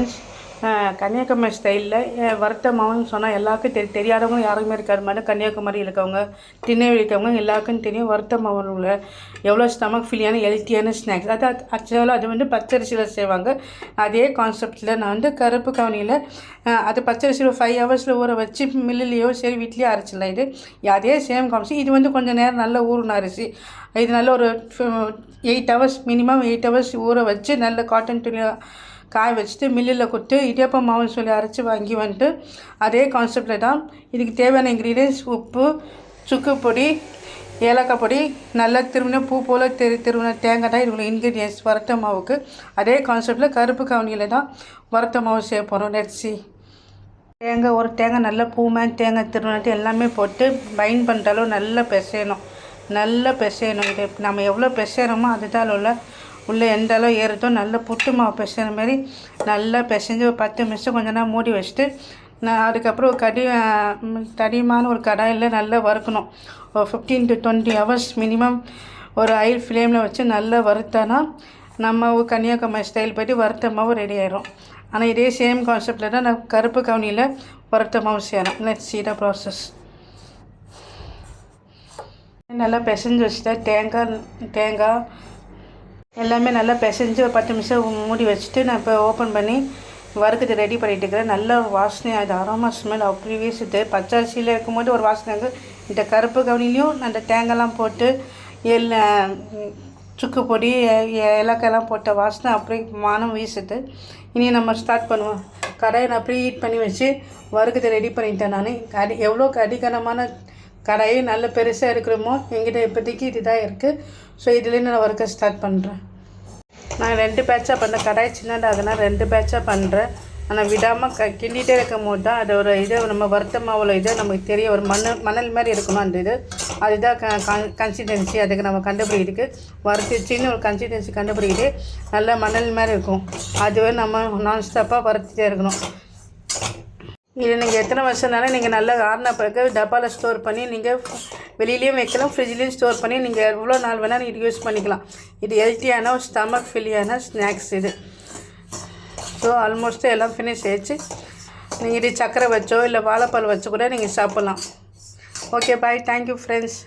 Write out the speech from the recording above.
Friends, Kanyakumari ஸ்டைலில் வறுத்த மாவுன்னு சொன்னால் எல்லாருக்கும் தெரியாதவங்க யாருக்குமே இருக்காது மாதிரி. கன்னியாகுமரி இருக்கவங்க, திருநெல்வேலி இருக்கவங்க எல்லாருக்கும் தெரியும். வறுத்த மாவில் உள்ள எவ்வளோ ஸ்டமக் ஃபில்லியான ஹெல்த்தியான ஸ்நாக்ஸ். அது ஆக்சுவலாக அது வந்து பச்சரிசியில் செய்வாங்க. அதே கான்செப்டில் நான் வந்து கருப்பு கவுனியில் அது பச்சரிசியில் 5 ஹவர்ஸில் ஊற வச்சு மில்லுலேயோ சரி வீட்லேயோ அரைச்சிடலாம். இது அதே சேம் கான்செப்ட். இது வந்து கொஞ்சம் நேரம் நல்லா ஊறின அரிசி. இது நல்ல ஒரு 8 ஹவர்ஸ் மினிமம் 8 ஹவர்ஸ் ஊற வச்சு நல்ல காட்டன் துணியை காய வச்சுட்டு மில்லில் கொடுத்து இடியாப்பம் மாவுன்னு சொல்லி அரைச்சி வாங்கி வந்துட்டு அதே கான்செப்டில் தான் இதுக்கு தேவையான இன்க்ரீடியன்ஸ் உப்பு, சுக்கு பொடி, ஏலக்காய் பொடி, நல்லா திரும்பின பூ போல் திரும்பின தேங்காய் தான் இதுக்குள்ள இன்க்ரீடியன்ஸ் வறுத்த மாவுக்கு. அதே கான்செப்டில் கருப்பு கவுனியில் தான் வறுத்த மாவு செய்ய போகிறோம். நெட்ஸி தேங்காய் ஒரு தேங்காய் நல்லா பூமேன் தேங்காய் திருவிட்டு எல்லாமே போட்டு பைண்ட் பண்ணுறாலும் நல்லா பிசையணும். இது நம்ம எவ்வளோ பிசைகிறோமோ அதுதான் உள்ளே எந்த அளவு ஏறுதோ நல்ல புட்டு மாவு பிசைகிற மாதிரி நல்லா பிசைஞ்சு ஒரு 10 நிமிஷம் கொஞ்ச நேரம் மூடி வச்சுட்டு நான் அதுக்கப்புறம் தடிமான ஒரு கடாயில் நல்லா வறுக்கணும். ஒரு 15 to 20 ஹவர்ஸ் மினிமம் ஒரு ஹை ஃப்ளேமில் வச்சு நல்லா வறுத்தானா நம்ம கன்னியாகுமரி ஸ்டைல் போய்ட்டு வறுத்த மாவு ரெடி ஆயிடும். ஆனால் இதே சேம் கான்செப்டில் தான் நான் கருப்பு கவுனியில் வறுத்த மாவு செய்யணும். Let's see the process. நல்லா பிசைஞ்சு வச்சுட்டா தேங்காய் எல்லாமே நல்லா பிசைஞ்சு ஒரு 10 நிமிஷம் மூடி வச்சுட்டு நான் இப்போ ஓப்பன் பண்ணி வறுக்கிறது ரெடி பண்ணிட்டு இருக்கிறேன். நல்ல ஒரு வாசனை, அது அரோமா ஸ்மெல் அப்படி வீசுது. பச்சரிசியில் இருக்கும்போது ஒரு வாசனை இருக்குது. இந்த கருப்பு கவுனிலையும் அந்த தேங்காய்லாம் போட்டு சுக்கு பொடி ஏலக்காயெல்லாம் போட்ட வாசனை அப்படி மானம் வீசுது. இனி நம்ம ஸ்டார்ட் பண்ணுவோம். கடாயை நான் ப்ரீ ஹீட் பண்ணி வச்சு வறுக்கிறது ரெடி பண்ணிட்டேன். நான் எவ்வளோ அடிக்கனமான கடாயை நல்ல பெருசாக இருக்கிறோமோ எங்கிட்ட இப்போதைக்கு இதுதான் இருக்குது. ஸோ இதுலேருந்து நான் வறுக்க ஸ்டார்ட் பண்ணுறேன். நான் 2 பேட்சாக பண்ணுறேன். கடாய் சின்னதாகுனா 2 பேட்சாக பண்ணுறேன். ஆனால் விடாமல் கிண்டிகிட்டே இருக்கும் போது தான் அது ஒரு இது நம்ம வறுத்த மாவில் இது நமக்கு தெரிய ஒரு மணல் மாதிரி இருக்கணும். அந்த இது அதுதான் கன்சிஸ்டன்சி. அதுக்கு நம்ம கண்டுபிடிக்கிறதுக்கு வறுத்துச்சின்னு ஒரு கன்சிஸ்டன்சி கண்டுபிடிக்கிட்டு நல்லா மணல் மாதிரி இருக்கும். அதுவே நம்ம நான்ஸ்டாப்பாக வறுத்துட்டே இருக்கணும். இது நீங்கள் எத்தனை வருஷம்னாலும் நீங்கள் நல்லா ஆறின பிறகு டப்பாவில் ஸ்டோர் பண்ணி நீங்கள் வெளியிலையும் வைக்கலாம், ஃப்ரிட்ஜ்லேயும் ஸ்டோர் பண்ணி நீங்கள் எவ்வளோ நாள் வேணால் நீங்கள் யூஸ் பண்ணிக்கலாம். இது ஹெல்த்தியான ஒரு ஸ்டமக் ஃபில்லியான ஸ்நாக்ஸ் இது. ஸோ ஆல்மோஸ்ட் எல்லாம் ஃபினிஷ் ஆயிடுச்சு. நீங்கள் இது சக்கரை வச்சோ இல்லை வாழைப்பழம் வச்சு கூட நீங்கள் சாப்பிட்லாம். Okay bye, thank you friends.